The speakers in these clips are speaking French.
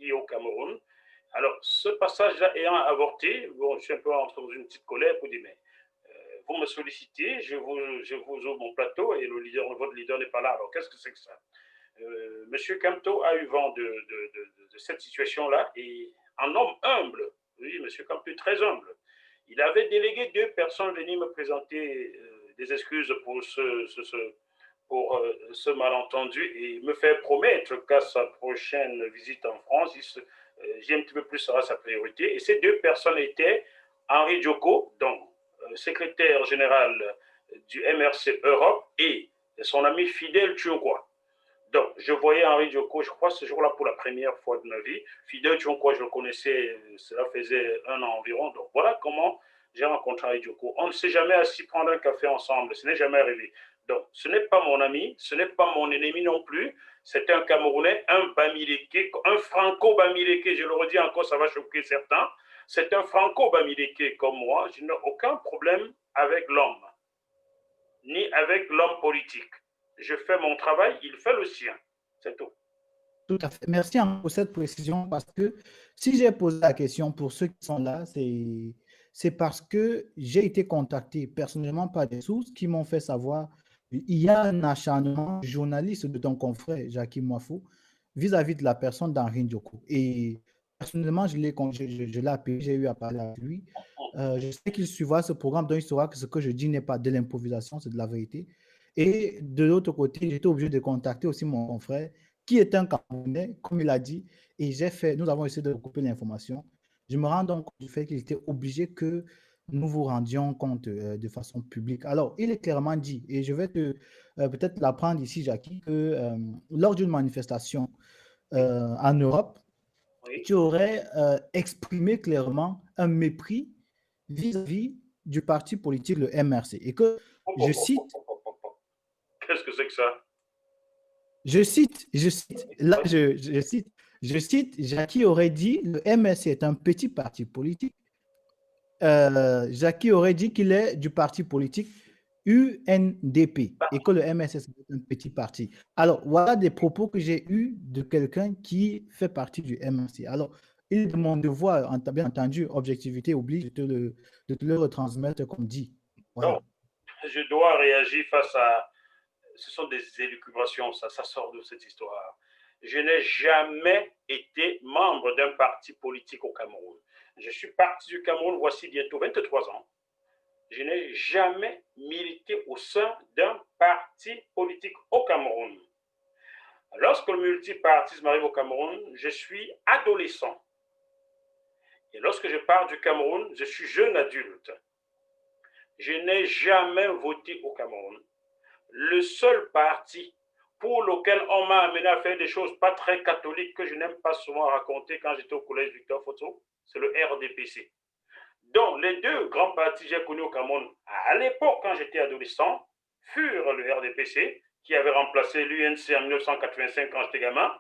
ici au Cameroun. Alors, ce passage-là ayant avorté, bon, je suis un peu entré dans une petite colère pour dire, mais vous me sollicitez, je vous ouvre mon plateau et votre leader n'est pas là. Alors, qu'est-ce que c'est que ça? Monsieur Camto a eu vent de cette situation-là et un homme humble, oui, Monsieur Camto est très humble, il avait délégué 2 personnes venir me présenter des excuses pour ce malentendu et me faire promettre qu'à sa prochaine visite en France, GMTV+ sera sa priorité. Et ces 2 personnes étaient Henri Djoko, donc secrétaire général du MRC Europe, et son ami Fidèle Tchoukoua. Donc, je voyais Henri Djoko, je crois, ce jour-là pour la première fois de ma vie. Fidèle Tchoukoua, je le connaissais, cela faisait 1 an environ. Donc, voilà comment j'ai rencontré Henri Djoko. On ne s'est jamais assis prendre un café ensemble, ce n'est jamais arrivé. Donc, ce n'est pas mon ami, ce n'est pas mon ennemi non plus. C'est un Camerounais, un Bamileke, un franco-Bamileke, je le redis encore, ça va choquer certains. C'est un franco-Bamileke comme moi. Je n'ai aucun problème avec l'homme, ni avec l'homme politique. Je fais mon travail, il fait le sien. C'est tout. Tout à fait. Merci pour cette précision parce que si j'ai posé la question pour ceux qui sont là, c'est parce que j'ai été contacté personnellement par des sources qui m'ont fait savoir il y a un acharnement journaliste de ton confrère, Jackie Moifou, vis-à-vis de la personne d'Henri Ndioko. Et personnellement, je l'ai appelé, j'ai eu à parler avec lui. Je sais qu'il suivra ce programme, donc il saura que ce que je dis n'est pas de l'improvisation, c'est de la vérité. Et de l'autre côté, j'étais obligé de contacter aussi mon confrère qui est un Camerounais, comme il a dit, et nous avons essayé de recouper l'information. Je me rends donc compte du fait qu'il était obligé que nous vous rendions compte de façon publique. Alors, il est clairement dit, et je vais peut-être l'apprendre ici, Jackie, que lors d'une manifestation en Europe, Oui. tu aurais exprimé clairement un mépris vis-à-vis du parti politique, le MRC, et que, je cite, Qu'est-ce que c'est que ça? là, je cite, Jackie aurait dit, le MSC est un petit parti politique. Jackie aurait dit qu'il est du parti politique UNDP et que le MSC est un petit parti. Alors, voilà des propos que j'ai eus de quelqu'un qui fait partie du MSC. Alors, il est de mon devoir, bien entendu, objectivité oblige de te le retransmettre comme dit. Voilà. Non, je dois réagir face à... Ce sont des élucubrations, ça sort de cette histoire. Je n'ai jamais été membre d'un parti politique au Cameroun. Je suis parti du Cameroun voici bientôt 23 ans. Je n'ai jamais milité au sein d'un parti politique au Cameroun. Lorsque le multipartisme arrive au Cameroun, je suis adolescent. Et lorsque je pars du Cameroun, je suis jeune adulte. Je n'ai jamais voté au Cameroun. Le seul parti pour lequel on m'a amené à faire des choses pas très catholiques que je n'aime pas souvent raconter quand j'étais au collège Victor Foto, c'est le RDPC. Donc, les 2 grands partis que j'ai connus au Cameroun à l'époque, quand j'étais adolescent, furent le RDPC, qui avait remplacé l'UNC en 1985 quand j'étais gamin,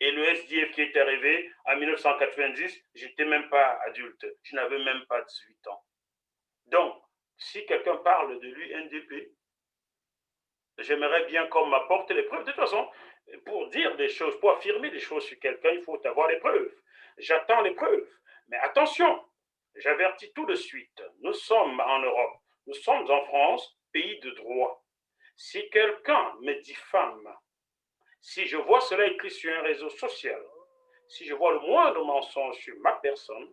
et le SDF qui est arrivé en 1990, je n'étais même pas adulte, je n'avais même pas 18 ans. Donc, si quelqu'un parle de l'UNDP, j'aimerais bien qu'on m'apporte les preuves. De toute façon, pour dire des choses, pour affirmer des choses sur quelqu'un, il faut avoir les preuves. J'attends les preuves. Mais attention, j'avertis tout de suite, nous sommes en Europe, nous sommes en France, pays de droit. Si quelqu'un me diffame, si je vois cela écrit sur un réseau social, si je vois le moindre mensonge sur ma personne,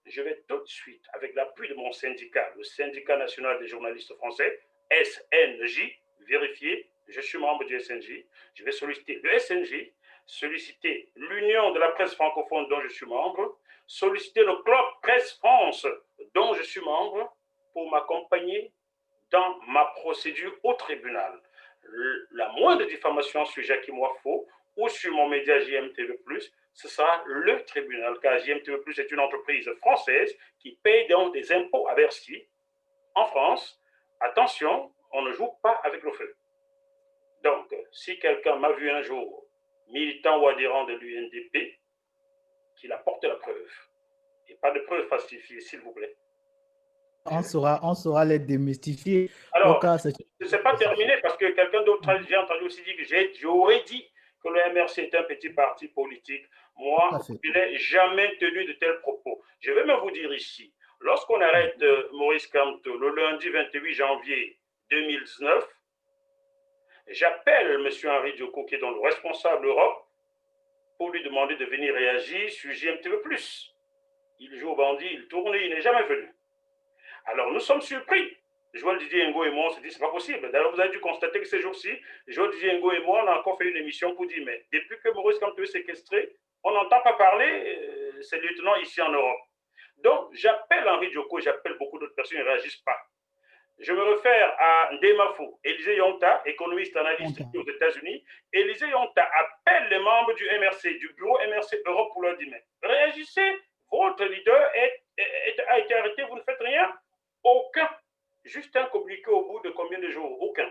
je vais tout de suite, avec l'appui de mon syndicat, le Syndicat national des journalistes français, SNJ, vérifier, je suis membre du SNJ, je vais solliciter le SNJ, solliciter l'Union de la presse francophone dont je suis membre, solliciter le Club Presse France dont je suis membre pour m'accompagner dans ma procédure au tribunal. La moindre diffamation sur Jackie Moifou ou sur mon média JMTV+, ce sera le tribunal, car JMTV+, est une entreprise française qui paye donc des impôts à Bercy. En France, attention, on ne joue pas avec le feu. Donc, si quelqu'un m'a vu un jour, militant ou adhérent de l'UNDP, qu'il apporte la preuve. Et pas de preuve falsifiée, s'il vous plaît. On saura les démystifier. Au Alors, cas, ce n'est pas terminé parce que quelqu'un d'autre, j'ai entendu aussi dire que j'aurais dit que le MRC est un petit parti politique. Tout à Moi, fait. je n'ai jamais tenu de tels propos. Je vais même vous dire ici, lorsqu'on arrête Maurice Kamto le lundi 28 janvier 2019, j'appelle M. Henri Dioko, qui est donc le responsable Europe, pour lui demander de venir réagir, sujet un petit peu plus. Il joue au bandit, il tourne, il n'est jamais venu. Alors nous sommes surpris. Joël Didier Ngo et moi, on s'est dit, c'est pas possible. D'ailleurs, vous avez dû constater que ces jours-ci, Joël Didier Ngo et moi, on a encore fait une émission pour dire, mais depuis que Maurice Kamto est séquestré, on n'entend pas parler ces lieutenants ici en Europe. Donc, j'appelle Henri Dioko, j'appelle beaucoup d'autres personnes, ils ne réagissent pas. Je me réfère à Ndemafou, Élisée Yonta, économiste analyste aux États-Unis. Élisée Yonta appelle les membres du MRC, du bureau MRC Europe pour leur dire, mais réagissez, votre leader a été arrêté, vous ne faites rien. Aucun. Juste un communiqué au bout de combien de jours? Aucun.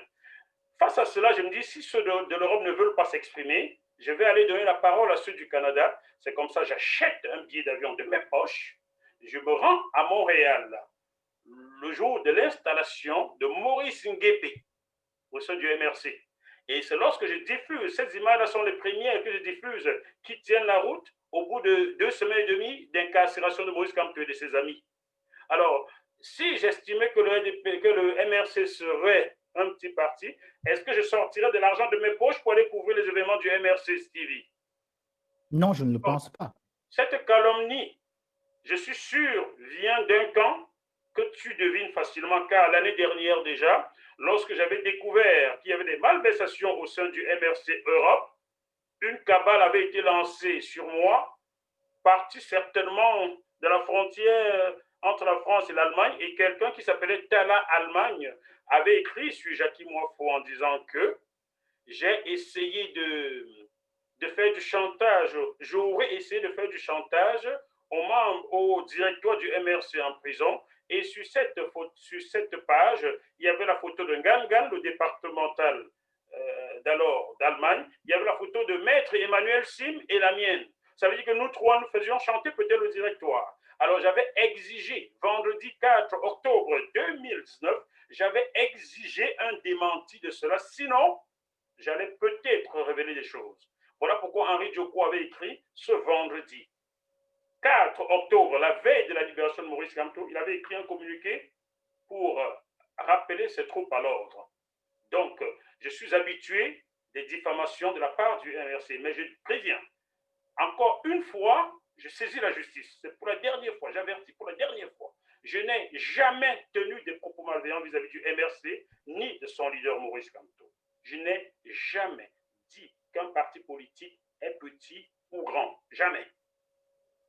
Face à cela, je me dis, si ceux de l'Europe ne veulent pas s'exprimer, je vais aller donner la parole à ceux du Canada. C'est comme ça, j'achète un billet d'avion de mes poches, je me rends à Montréal le jour de l'installation de Maurice Nguépé au sein du MRC. Et c'est lorsque je diffuse, ces images sont les premières que je diffuse, qui tiennent la route au bout de 2 semaines et demie d'incarcération de Maurice Kamto et de ses amis. Alors, si j'estimais que le MRC serait un petit parti, est-ce que je sortirais de l'argent de mes poches pour aller couvrir les événements du MRC, Stevie? Non, je ne le pense pas. Cette calomnie, je suis sûr, vient d'un camp que tu devines facilement, car l'année dernière déjà, lorsque j'avais découvert qu'il y avait des malversations au sein du MRC Europe, une cabale avait été lancée sur moi, partie certainement de la frontière entre la France et l'Allemagne, et quelqu'un qui s'appelait Tala Allemagne avait écrit sur Jackie Moifo en disant que j'ai essayé de faire du chantage, j'aurais essayé de faire du chantage aux membres, au directeur du MRC en prison. Et sur cette page, il y avait la photo de Gangan, le départemental d'alors d'Allemagne. Il y avait la photo de Maître Emmanuel Sim et la mienne. Ça veut dire que nous trois, nous faisions chanter peut-être le directoire. Alors j'avais exigé, vendredi 4 octobre 2019, j'avais exigé un démenti de cela. Sinon, j'allais peut-être révéler des choses. Voilà pourquoi Henri Dioko avait écrit ce vendredi 4 octobre, la veille de la libération de Maurice Kamto, il avait écrit un communiqué pour rappeler ses troupes à l'ordre. Donc, je suis habitué des diffamations de la part du MRC, mais je préviens, encore une fois, je saisis la justice. C'est pour la dernière fois, j'avertis pour la dernière fois. Je n'ai jamais tenu des propos malveillants vis-à-vis du MRC, ni de son leader Maurice Kamto. Je n'ai jamais dit qu'un parti politique est petit ou grand. Jamais.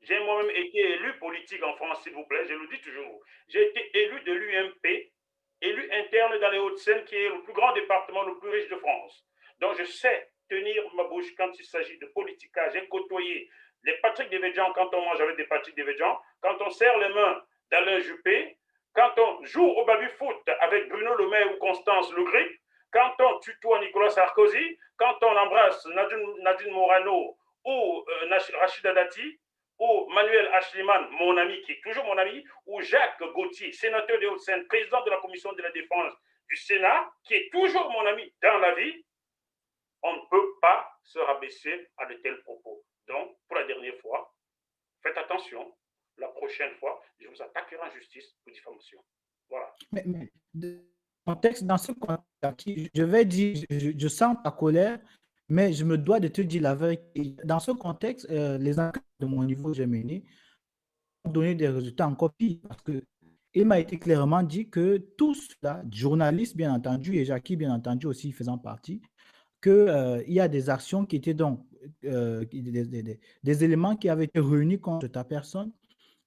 J'ai moi-même été élu politique en France, s'il vous plaît, je le dis toujours. J'ai été élu de l'UMP, élu interne dans les Hauts-de-Seine, qui est le plus grand département, le plus riche de France. Donc je sais tenir ma bouche quand il s'agit de politique. J'ai côtoyé les Patrick Devedjian quand on mange avec des Patrick Devedjian, quand on serre les mains d'Alain Juppé, quand on joue au baby-foot avec Bruno Le Maire ou Constance Le Grip, quand on tutoie Nicolas Sarkozy, quand on embrasse Nadine Morano ou Rachida Dati, ou Manuel Achliman, mon ami, qui est toujours mon ami, ou Jacques Gauthier, sénateur des Hauts-de-Seine, président de la commission de la défense du Sénat, qui est toujours mon ami dans la vie, on ne peut pas se rabaisser à de tels propos. Donc, pour la dernière fois, faites attention. La prochaine fois, je vous attaquerai en justice pour diffamation. Voilà. Mais dans ce contexte, je vais dire, je sens ta colère, mais je me dois de te dire la vérité. Dans ce contexte, les enquêtes de mon niveau, j'ai mené, ont donné des résultats encore pires parce que il m'a été clairement dit que tous là, journalistes bien entendu et Jackie bien entendu aussi faisant partie, qu'il y a des actions qui étaient donc des éléments qui avaient été réunis contre ta personne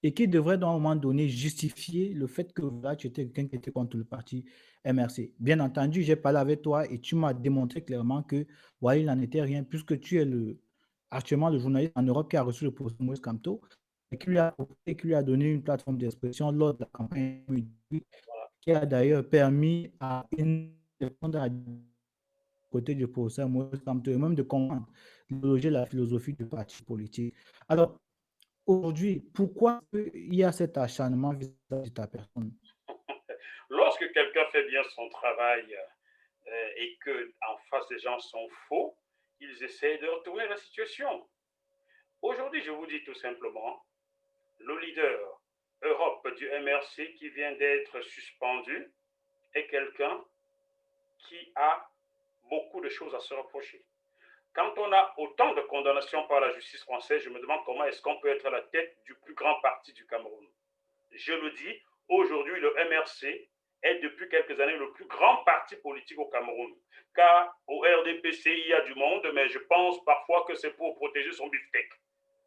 et qui devraient donc à un moment donné justifier le fait que là, tu étais quelqu'un qui était contre le parti MRC. Bien entendu, j'ai parlé avec toi et tu m'as démontré clairement que voilà, il n'en était rien puisque tu es actuellement le journaliste en Europe qui a reçu le poste de Moïse Kamto et qui lui a donné une plateforme d'expression lors de la campagne qui a d'ailleurs permis à une répondre à côté du professeur Moïse Kamto et même de comprendre l'idéologie et la philosophie du parti politique. Alors, aujourd'hui, pourquoi il y a cet acharnement vis-à-vis de ta personne? Lorsque quelqu'un fait bien son travail et que en face des gens sont faux, ils essaient de retourner la situation. Aujourd'hui, je vous dis tout simplement, le leader Europe du MRC qui vient d'être suspendu est quelqu'un qui a beaucoup de choses à se reprocher. Quand on a autant de condamnations par la justice française, je me demande comment est-ce qu'on peut être à la tête du plus grand parti du Cameroun. Je le dis, aujourd'hui, le MRC est depuis quelques années le plus grand parti politique au Cameroun. Car au RDPC, il y a du monde, mais je pense parfois que c'est pour protéger son beefsteak.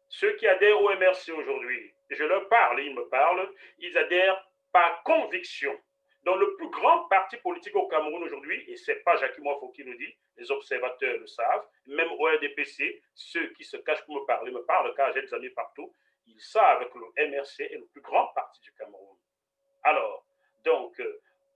Ceux qui adhèrent au MRC aujourd'hui, je leur parle, ils me parlent, ils adhèrent par conviction. Donc le plus grand parti politique au Cameroun aujourd'hui, et ce n'est pas Jacques Moifo qui le dit, les observateurs le savent, même au RDPC, ceux qui se cachent pour me parlent car j'ai des amis partout, ils savent que le MRC est le plus grand parti du Cameroun. Alors, donc,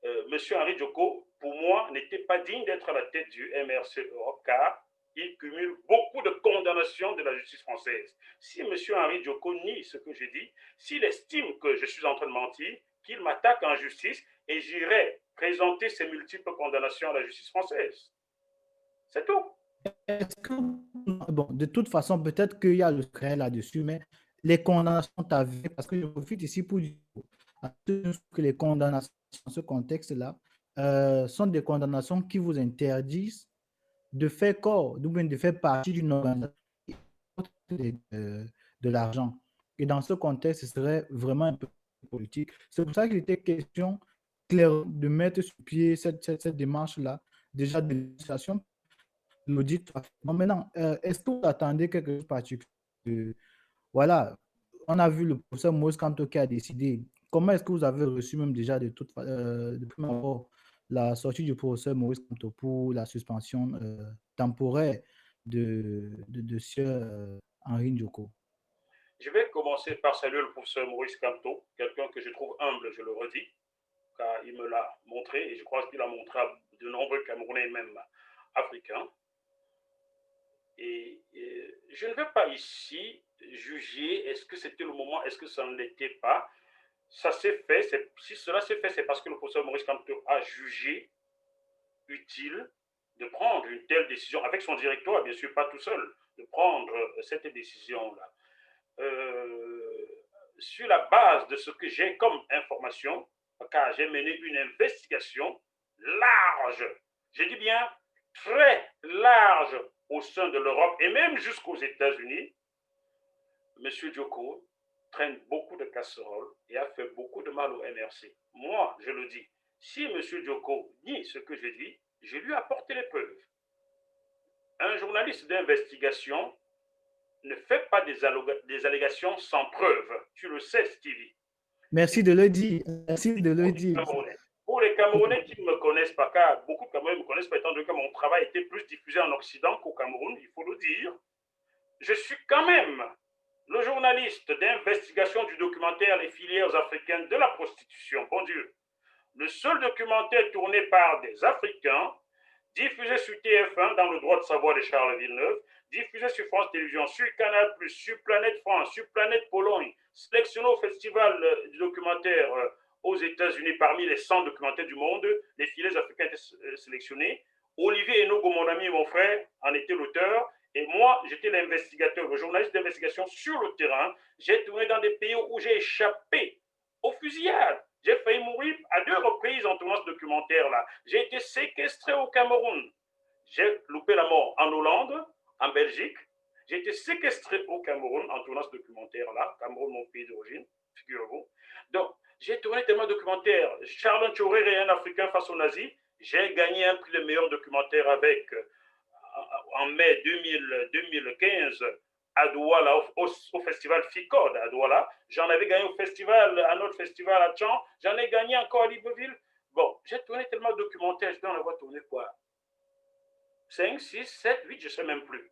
M. Henri Djoko, pour moi, n'était pas digne d'être à la tête du MRC Europe car il cumule beaucoup de condamnations de la justice française. Si M. Henri Djoko nie ce que je dis, s'il estime que je suis en train de mentir, qu'il m'attaque en justice et j'irai présenter ces multiples condamnations à la justice française. C'est tout. Est-ce que, bon, de toute façon, peut-être qu'il y a le secret là-dessus, mais les condamnations avérées, parce que je profite ici pour dire que les condamnations dans ce contexte-là sont des condamnations qui vous interdisent de faire corps, ou bien de faire partie d'une organisation de l'argent. Et dans ce contexte, ce serait vraiment un peu politique. C'est pour ça qu'il était question clairement de mettre sur pied cette démarche-là, déjà de législation, l'audit. Bon, maintenant, est-ce que vous attendez quelque chose de particulier? Voilà, on a vu le professeur Moïse Kamto qui a décidé. Comment est-ce que vous avez reçu même déjà de prime abord la sortie du professeur Maurice Kamto pour la suspension temporaire de Sir Henri Ndjoko? Je vais commencer par saluer le professeur Maurice Kamto, quelqu'un que je trouve humble, je le redis, car il me l'a montré et je crois qu'il a montré à de nombreux Camerounais, même africains. Et je ne vais pas ici juger est-ce que c'était le moment, est-ce que ça ne l'était pas. Ça s'est fait, si cela s'est fait, c'est parce que le professeur Maurice Kamto a jugé utile de prendre une telle décision, avec son directoire, bien sûr, pas tout seul, de prendre cette décision-là. Sur la base de ce que j'ai comme information, car j'ai mené une investigation large, je dis bien très large au sein de l'Europe et même jusqu'aux États-Unis, M. Djoko traîne beaucoup de casseroles et a fait beaucoup de mal au MRC. Moi, je le dis, si M. Djoko nie ce que je dis, je lui ai apporté les preuves. Un journaliste d'investigation ne fait pas des allégations sans preuve. Tu le sais, Stevie. Merci de le dire. Merci de le dire. Pour les Camerounais qui ne me connaissent pas, car beaucoup de Camerounais ne me connaissent pas, étant donné que mon travail était plus diffusé en Occident qu'au Cameroun, il faut le dire, je suis quand même le journaliste d'investigation du documentaire Les filières africaines de la prostitution. Bon Dieu. Le seul documentaire tourné par des Africains, diffusé sur TF1 dans le droit de savoir de Charles Villeneuve, diffusé sur France Télévisions, sur Canal+, sur Planète France, sur Planète Pologne, sélectionné au festival du documentaire aux États-Unis parmi les 100 documentaires du monde. Les filets africains étaient sélectionnés. Olivier Enogo, mon ami et mon frère, en était l'auteur. Et moi, j'étais l'investigateur, le journaliste d'investigation sur le terrain. J'ai tourné dans des pays où j'ai échappé aux fusillades. J'ai failli mourir à 2 reprises en tournant ce documentaire-là. J'ai été séquestré au Cameroun. J'ai loupé la mort en Hollande, en Belgique. J'ai été séquestré au Cameroun en tournant ce documentaire-là. Cameroun, mon pays d'origine, figurez-vous. Donc, j'ai tourné tellement de documentaires. Charles Tchoré et un Africain face aux nazis. J'ai gagné un prix de meilleur documentaire avec, en mai 2015, à Douala, au festival FICOD à Douala. J'en avais gagné au festival, à notre festival à Tchan. J'en ai gagné encore à Libreville. Bon, j'ai tourné tellement de documentaires, je dois en avoir tourné quoi 5, 6, 7, 8, je ne sais même plus.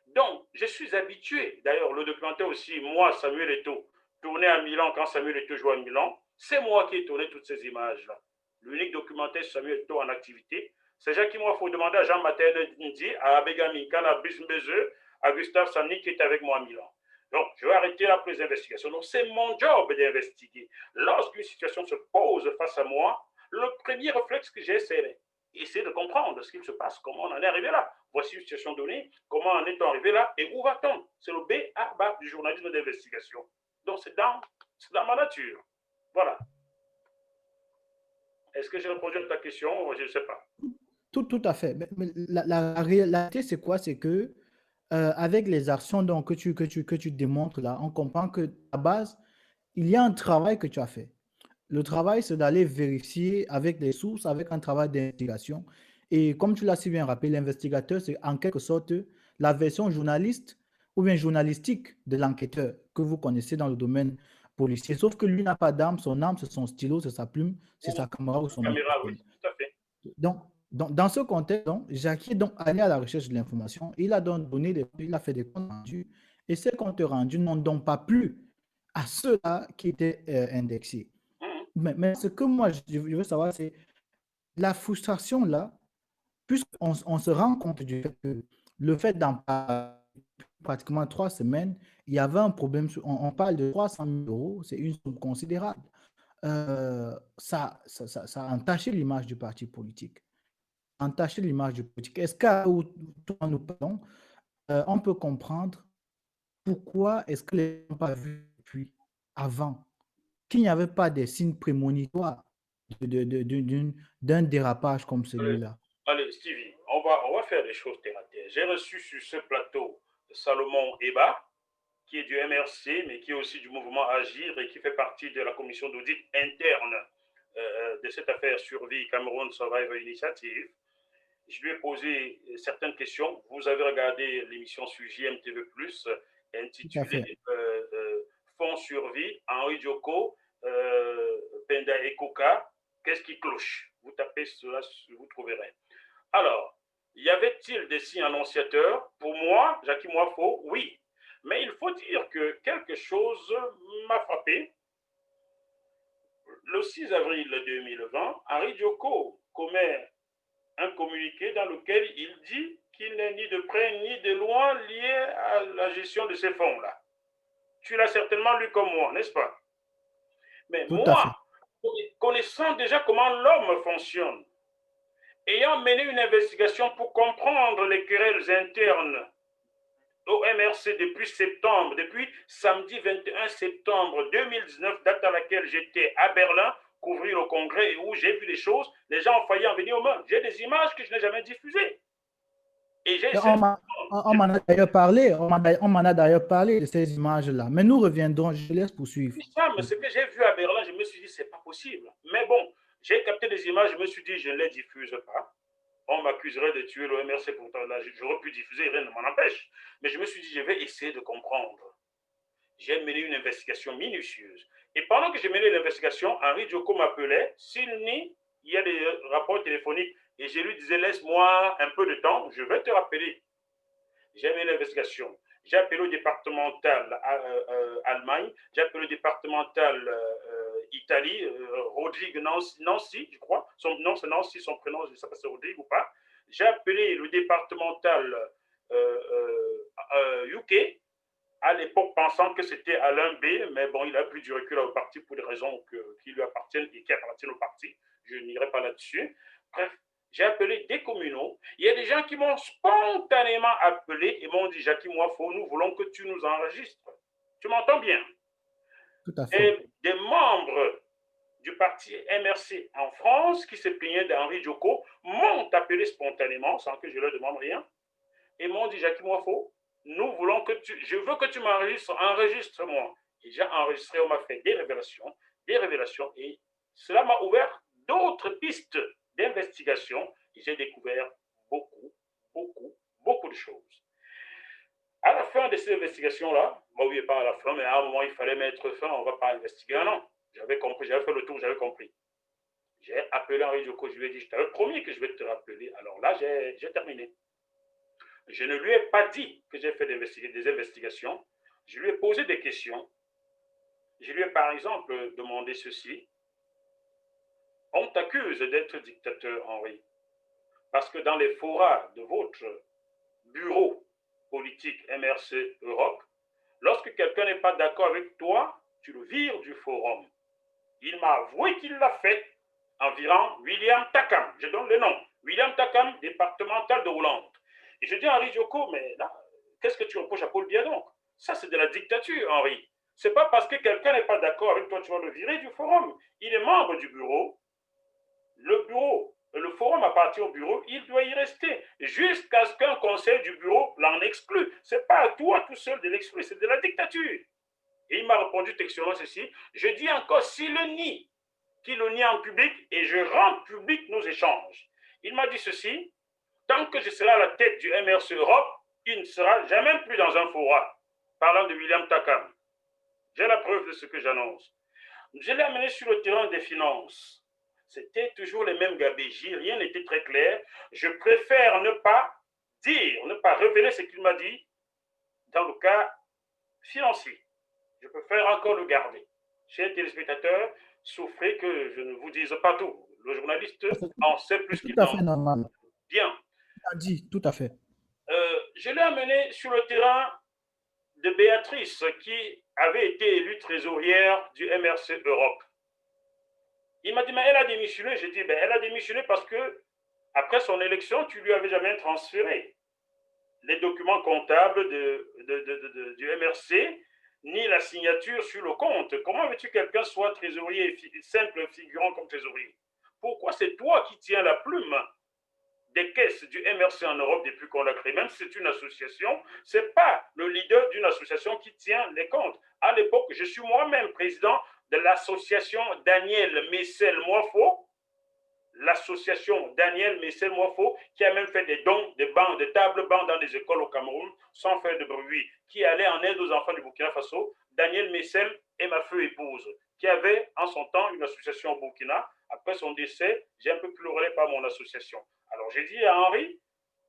Donc, je suis habitué. D'ailleurs, le documentaire aussi, moi, Samuel Eto'o, tourné à Milan quand Samuel Eto'o jouait à Milan, c'est moi qui ai tourné toutes ces images-là. L'unique documentaire Samuel Eto'o en activité, c'est Jacques Moifo. Il faut demander à Jean-Mathilde Ndi, à Abegami, à Bismbeze, à Gustave Samni qui est avec moi à Milan. Donc, je vais arrêter là pour les investigations. Donc, c'est mon job d'investiguer. Lorsqu'une situation se pose face à moi, le premier réflexe que j'ai, c'est essayer de comprendre ce qu'il se passe, comment on en est arrivé là. voici une situation donnée, comment en est-on arrivé là et où va-t-on? C'est le B à bas du journalisme d'investigation. Donc c'est dans ma nature. Voilà. Est-ce que j'ai répondu à ta question? Je ne sais pas. Tout à fait. Mais la réalité, c'est quoi? C'est que avec les actions donc, que tu démontres là, on comprend que à base, il y a un travail que tu as fait. Le travail, c'est d'aller vérifier avec des sources, avec un travail d'investigation. Et comme tu l'as si bien rappelé, l'investigateur, c'est en quelque sorte la version journaliste ou bien journalistique de l'enquêteur que vous connaissez dans le domaine policier. Sauf que lui n'a pas d'arme, son arme, c'est son stylo, c'est sa plume, c'est sa caméra ou son Caméra, oui, microphone. tout à fait. Donc, dans ce contexte, donc, Jackie est donc allé à la recherche de l'information. Il a donc donné il a fait des comptes rendus. Et ces comptes rendus n'ont donc pas plu à ceux-là qui étaient indexés. Mhm. Mais ce que moi, je veux savoir, c'est la frustration là, puisqu'on on se rend compte du fait que le fait d'en parler pratiquement 3 semaines, il y avait un problème. On parle de 300 000 euros, c'est une somme considérable. Ça a entaché l'image du parti politique. Entacher l'image du politique. Est-ce qu'à où nous parlons, on peut comprendre pourquoi est-ce que les gens n'ont pas vu depuis avant qu'il n'y avait pas des signes prémonitoires d'un dérapage comme Allez, celui-là? allez, Stevie, on va faire des choses terre à terre. J'ai reçu sur ce plateau Salomon Eba, qui est du MRC, mais qui est aussi du mouvement Agir et qui fait partie de la commission d'audit interne de cette affaire Survie Cameroun Survival Initiative. Je lui ai posé certaines questions. Vous avez regardé l'émission sur JMTV+, Tout à intitulée fait. Fonds Survie, Henri Dioko, Penda et Koka. Qu'est-ce qui cloche? Vous tapez cela, vous trouverez. Alors, y avait-il des signes annonciateurs? Pour moi, Jackie Moifo, oui. Mais il faut dire que quelque chose m'a frappé. Le 6 avril 2020, Henri Dioko commet un communiqué dans lequel il dit qu'il n'est ni de près ni de loin lié à la gestion de ces fonds-là. Tu l'as certainement lu comme moi, n'est-ce pas? Mais Tout à fait. moi, connaissant déjà comment l'homme fonctionne, ayant mené une investigation pour comprendre les querelles internes au MRC depuis samedi 21 septembre 2019, date à laquelle j'étais à Berlin, couvrir le congrès et où j'ai vu des choses, les gens ont failli en venir aux mains. J'ai des images que je n'ai jamais diffusées. Et j'ai Et essayé. on m'en a d'ailleurs parlé, on m'en a d'ailleurs parlé de ces images-là. Mais nous reviendrons, je laisse poursuivre. Ça, mais ce que j'ai vu à Berlin, je me suis dit, c'est pas possible. Mais bon, j'ai capté des images, je me suis dit, je ne les diffuse pas. On m'accuserait de tuer le MRC, pourtant là, j'aurais pu diffuser, rien ne m'en empêche. Mais je me suis dit, je vais essayer de comprendre. J'ai mené une investigation minutieuse. Et pendant que j'ai mené l'investigation, Henri Dioko m'appelait, s'il nie, il y a des rapports téléphoniques, et je lui disais, laisse-moi un peu de temps, je vais te rappeler. J'ai mené l'investigation. J'ai appelé au départemental Allemagne, j'ai appelé au départemental Italie, Rodrigue Nancy, je crois. Son nom, c'est Nancy, son prénom, je ne sais pas si c'est Rodrigue ou pas. J'ai appelé le départemental UK, à l'époque pensant que c'était Alain B, mais bon, il a pris du recul au parti pour des raisons qui lui appartiennent et qui appartiennent au parti. Je n'irai pas là-dessus. Bref, j'ai appelé des communaux. Il y a des gens qui m'ont spontanément appelé et m'ont dit, Jackie Moifo, nous voulons que tu nous enregistres. Tu m'entends bien? Tout à fait. Et des membres du parti MRC en France qui se plaignaient d'Henri Dioko m'ont appelé spontanément sans que je leur demande rien et m'ont dit, Jackie Moifo, nous voulons que je veux que tu m'enregistres, enregistre-moi. Et j'ai enregistré, on m'a fait des révélations, et cela m'a ouvert d'autres pistes d'investigation, et j'ai découvert beaucoup de choses. À la fin de ces investigations-là, bon, oui, pas à la fin, mais à un moment, il fallait mettre fin, on ne va pas investiguer un an. J'avais compris, j'avais fait le tour, j'avais compris. J'ai appelé Henri Dioko, je lui ai dit, je t'avais promis que je vais te rappeler. Alors là, j'ai terminé. Je ne lui ai pas dit que j'ai fait des investigations. Je lui ai posé des questions. Je lui ai par exemple demandé ceci. On t'accuse d'être dictateur, Henri, parce que dans les forats de votre bureau politique MRC Europe, lorsque quelqu'un n'est pas d'accord avec toi, tu le vires du forum. Il m'a avoué qu'il l'a fait en virant William Takam. Je donne le nom. William Takam, départemental de Hollande. Et je dis à Henri Dioko, mais là, qu'est-ce que tu reproches à Paul Biya donc? Ça, c'est de la dictature, Henri. C'est pas parce que quelqu'un n'est pas d'accord avec toi, tu vas le virer du forum. Il est membre du bureau. Le forum appartient au bureau, il doit y rester jusqu'à ce qu'un conseil du bureau l'en exclue. C'est pas à toi tout seul de l'exclure, c'est de la dictature. Et il m'a répondu textuellement ceci. Je dis encore, s'il le nie, qu'il le nie en public et je rends public nos échanges. Il m'a dit ceci. Tant que je serai à la tête du MRC Europe, il ne sera jamais plus dans un forum. Parlant de William Takam. J'ai la preuve de ce que j'annonce. Je l'ai amené sur le terrain des finances. C'était toujours les mêmes gabégies, rien n'était très clair. Je préfère ne pas dire, ne pas révéler ce qu'il m'a dit dans le cas financier. Je préfère encore le garder. Chers téléspectateurs, souffrez que je ne vous dise pas tout. Le journaliste en sait plus C'est qu'il tout à n'en fait normal. Bien. Tu as dit, tout à fait. Je l'ai amené sur le terrain de Béatrice, qui avait été élue trésorière du MRC Europe. Il m'a dit, mais elle a démissionné. J'ai dit, ben, elle a démissionné parce que, après son élection, tu lui avais jamais transféré les documents comptables du MRC, ni la signature sur le compte. Comment veux-tu que quelqu'un soit trésorier, simple figurant comme trésorier? Pourquoi c'est toi qui tiens la plume des caisses du MRC en Europe depuis qu'on l'a créé? Même si c'est une association, ce n'est pas le leader d'une association qui tient les comptes. À l'époque, je suis moi-même président de l'association Daniel Messel-Moifo, l'association Daniel Messel-Moifo, qui a même fait des dons de bancs, de tables bancs dans des écoles au Cameroun, sans faire de bruit, qui allait en aide aux enfants du Burkina Faso. Daniel Messel est ma feu épouse, qui avait en son temps une association au Burkina. Après son décès, j'ai un peu pleuré par mon association. Alors j'ai dit à Henri,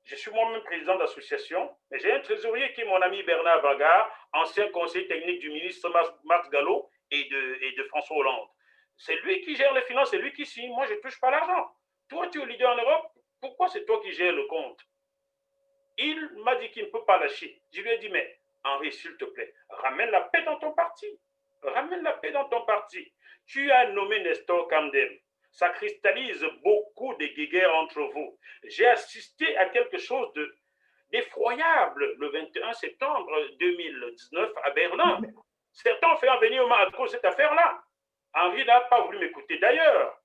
je suis moi-même président d'association, mais j'ai un trésorier qui est mon ami Bernard Bagard, ancien conseiller technique du ministre Marc Gallo et de François Hollande. C'est lui qui gère les finances, c'est lui qui signe. Moi, je ne touche pas l'argent. Toi, tu es leader en Europe. Pourquoi c'est toi qui gères le compte? Il m'a dit qu'il ne peut pas lâcher. Je lui ai dit, mais Henri, s'il te plaît, ramène la paix dans ton parti. Ramène la paix dans ton parti. Tu as nommé Nestor Kamdem. Ça cristallise beaucoup de guéguerres entre vous. J'ai assisté à quelque chose d'effroyable le 21 septembre 2019 à Berlin. Certains ont fait venir à cause de cette affaire-là. Henri n'a pas voulu m'écouter. D'ailleurs,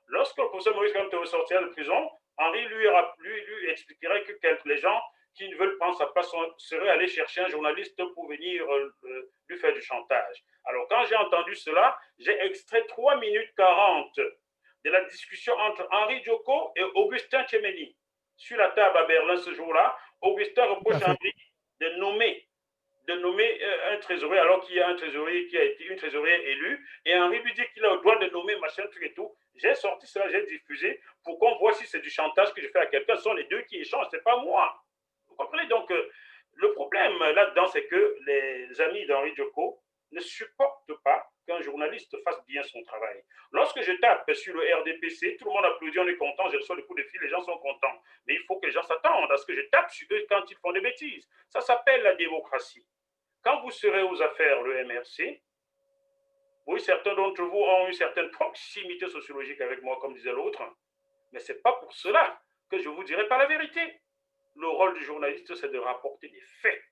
lorsque le professeur Maurice Kamto sortira de prison, Henri lui expliquerait que les gens qui ne veulent prendre sa place seraient allés chercher un journaliste pour venir lui faire du chantage. Alors, quand j'ai entendu cela, j'ai extrait 3 minutes 40 de la discussion entre Henri Dioko et Augustin Tchemeni. Sur la table à Berlin ce jour-là, Augustin reproche à Henri de nommer un trésorier alors qu'il y a un trésorier qui a été une trésorière élue, et Henri lui dit qu'il a le droit de nommer machin, truc et tout. J'ai sorti ça, j'ai diffusé pour qu'on voit si c'est du chantage que je fais à quelqu'un. Ce sont les deux qui échangent, c'est pas moi. Vous comprenez? Donc, le problème là-dedans, c'est que les amis d'Henri Dioko ne supportent pas qu'un journaliste fasse bien son travail. Lorsque je tape sur le RDPC, tout le monde applaudit, on est content, je reçois le coup de fil, les gens sont contents. Mais il faut que les gens s'attendent à ce que je tape sur eux quand ils font des bêtises. Ça s'appelle la démocratie. Quand vous serez aux affaires, le MRC, oui, certains d'entre vous ont une certaine proximité sociologique avec moi, comme disait l'autre, mais ce n'est pas pour cela que je vous dirai pas la vérité. Le rôle du journaliste, c'est de rapporter des faits.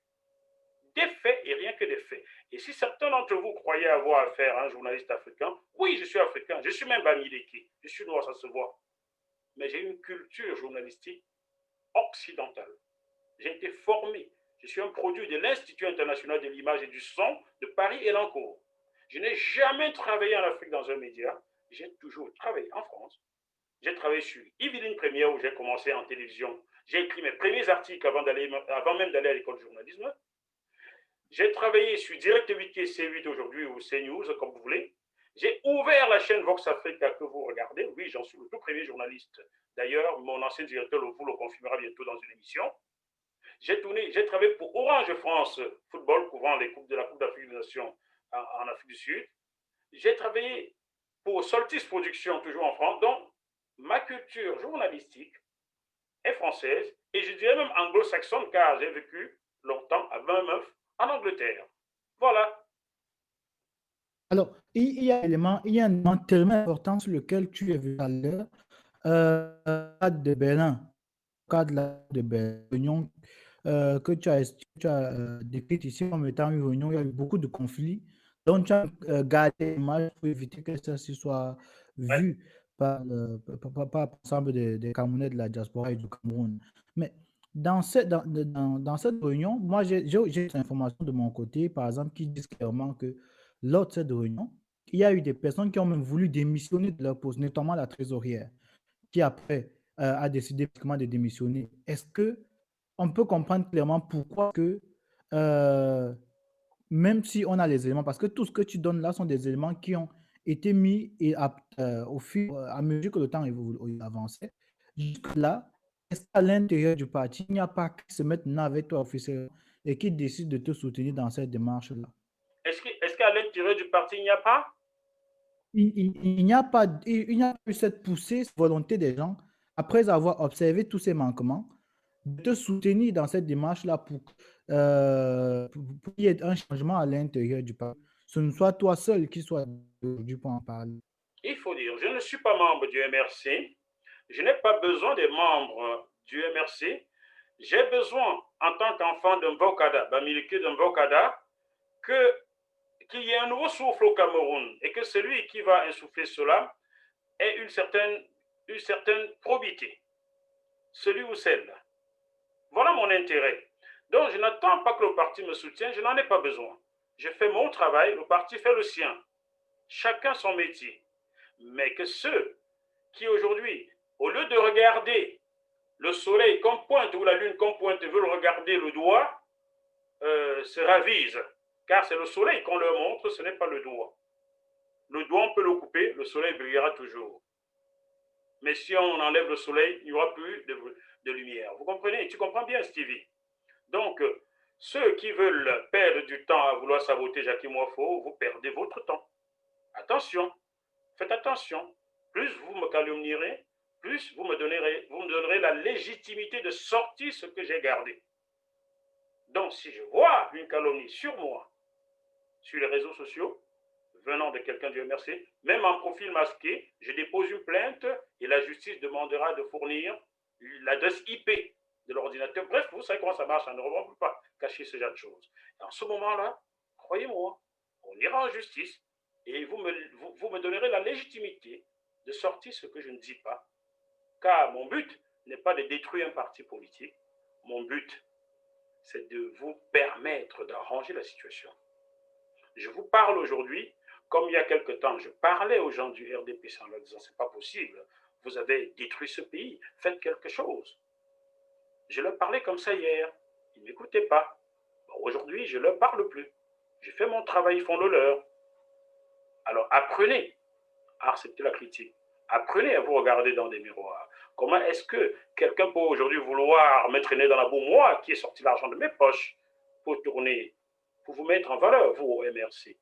Des faits et rien que des faits. Et si certains d'entre vous croyaient avoir affaire à un journaliste africain, oui, je suis africain, je suis même Bamileke, je suis noir, ça se voit. Mais j'ai une culture journalistique occidentale. J'ai été formé. Je suis un produit de l'Institut international de l'image et du son de Paris-Elancourt. Je n'ai jamais travaillé en Afrique dans un média. J'ai toujours travaillé en France. J'ai travaillé sur Yveline Première où j'ai commencé en télévision. J'ai écrit mes premiers articles avant même d'aller à l'école de journalisme. J'ai travaillé sur Direct 8 et C8 aujourd'hui ou CNews, comme vous voulez. J'ai ouvert la chaîne Vox Africa que vous regardez. Oui, j'en suis le tout premier journaliste. D'ailleurs, mon ancien directeur vous le confirmera bientôt dans une émission. J'ai travaillé pour Orange France Football, couvrant les coupes de la Coupe d'Afrique des Nations en Afrique du Sud. J'ai travaillé pour Soltis Productions, toujours en France. Donc, ma culture journalistique est française et je dirais même anglo-saxonne, car j'ai vécu longtemps à Weymouth, en Angleterre. Voilà. Alors, il y a un élément tellement important sur lequel tu es venu à l'heure, de Berlin. cadre de réunion que tu as décrite ici comme étant une réunion, il y a eu beaucoup de conflits. Donc, tu as gardé l'image pour éviter que ça se soit Ouais. vu par l'ensemble des Camerounais de la diaspora et du Cameroun. Mais dans cette réunion, moi, j'ai des informations de mon côté, par exemple, qui disent clairement que lors de cette réunion, il y a eu des personnes qui ont même voulu démissionner de leur poste, notamment la trésorière, qui après a décidé de démissionner. Est-ce que on peut comprendre clairement pourquoi que euh, même si on a les éléments, parce que tout ce que tu donnes là sont des éléments qui ont été mis et au fur à mesure que le temps avançait. Jusque-là, est-ce qu'à l'intérieur du parti, il n'y a pas qui se mettent maintenant avec toi officiellement et qui décident de te soutenir dans cette démarche-là? Est-ce qu'à l'intérieur du parti, il n'y a pas? Il n'y a pas, il n'y a pas eu cette poussée, cette volonté des gens, après avoir observé tous ces manquements, de te soutenir dans cette démarche-là pour qu'il y ait un changement à l'intérieur du parti. Ce ne soit toi seul qui soit aujourd'hui pour en parler. Il faut dire, je ne suis pas membre du MRC. Je n'ai pas besoin des membres du MRC. J'ai besoin, en tant qu'enfant d'un Vokada, Bamileke d'un Vokada, qu'il y ait un nouveau souffle au Cameroun et que celui qui va insuffler cela ait une certaine probité. Celui ou celle-là. Voilà mon intérêt. Donc, je n'attends pas que le parti me soutienne, je n'en ai pas besoin. Je fais mon travail, le parti fait le sien. Chacun son métier. Mais que ceux qui aujourd'hui, au lieu de regarder le soleil comme pointe ou la lune comme pointe veulent regarder le doigt, se ravisent. Car c'est le soleil qu'on leur montre, ce n'est pas le doigt. Le doigt, on peut le couper, le soleil brillera toujours. Mais si on enlève le soleil, il n'y aura plus de lumière. Vous comprenez? Tu comprends bien, Stevie? Donc, ceux qui veulent perdre du temps à vouloir saboter Jackie Moifo, vous perdez votre temps. Attention, faites attention. Plus vous me calomnierez, plus vous me donnerez la légitimité de sortir ce que j'ai gardé. Donc, si je vois une calomnie sur moi, sur les réseaux sociaux, venant de quelqu'un du MRC, même en profil masqué, je dépose une plainte et la justice demandera de fournir l'adresse IP de l'ordinateur. Bref, vous savez comment ça marche, on ne peut pas cacher ce genre de choses. Et en ce moment-là, croyez-moi, on ira en justice et vous me donnerez la légitimité de sortir ce que je ne dis pas. Car mon but n'est pas de détruire un parti politique. Mon but, c'est de vous permettre d'arranger la situation. Je vous parle aujourd'hui, comme il y a quelque temps, je parlais aux gens du RDPC en leur disant, c'est pas possible, vous avez détruit ce pays, faites quelque chose. Je leur parlais comme ça hier, ils ne m'écoutaient pas. Bon, aujourd'hui, je ne leur parle plus. J'ai fait mon travail, ils font le leur. Alors apprenez à accepter la critique. Apprenez à vous regarder dans des miroirs. Comment est-ce que quelqu'un peut aujourd'hui vouloir me traîner dans la boue, moi qui ai sorti l'argent de mes poches pour tourner, pour vous mettre en valeur, vous au MRC?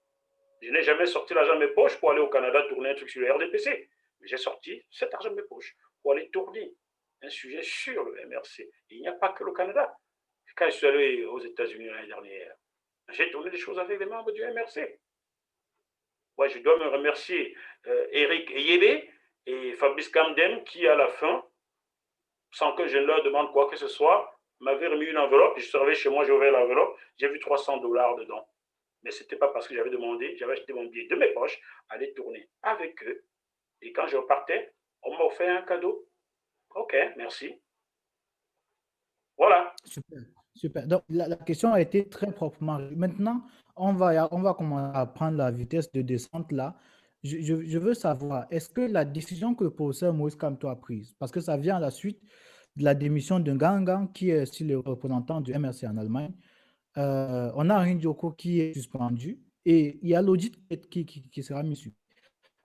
Je n'ai jamais sorti l'argent de mes poches pour aller au Canada tourner un truc sur le RDPC. Mais j'ai sorti cet argent de mes poches pour aller tourner un sujet sur le MRC. Et il n'y a pas que le Canada. Quand je suis allé aux États-Unis l'année dernière, j'ai tourné des choses avec les membres du MRC. Ouais, je dois me remercier Eric Eyebe et Fabrice Camden qui, à la fin, sans que je ne leur demande quoi que ce soit, m'avaient remis une enveloppe. Je suis arrivé chez moi, j'ai ouvert l'enveloppe, j'ai vu $300 dedans. Mais ce n'était pas parce que j'avais demandé, j'avais acheté mon billet de mes poches, aller tourner avec eux. Et quand je repartais, on m'a offert un cadeau. Ok, merci. Voilà. Super, super. Donc, la question a été très proprement. Maintenant, on va commencer à prendre la vitesse de descente là. Je veux savoir, est-ce que la décision que le professeur Moïse Kamto a prise, parce que ça vient à la suite de la démission d'un Gangan qui est aussi le représentant du MRC en Allemagne, on a un Dioko qui est suspendu et il y a l'audit qui sera mis sur.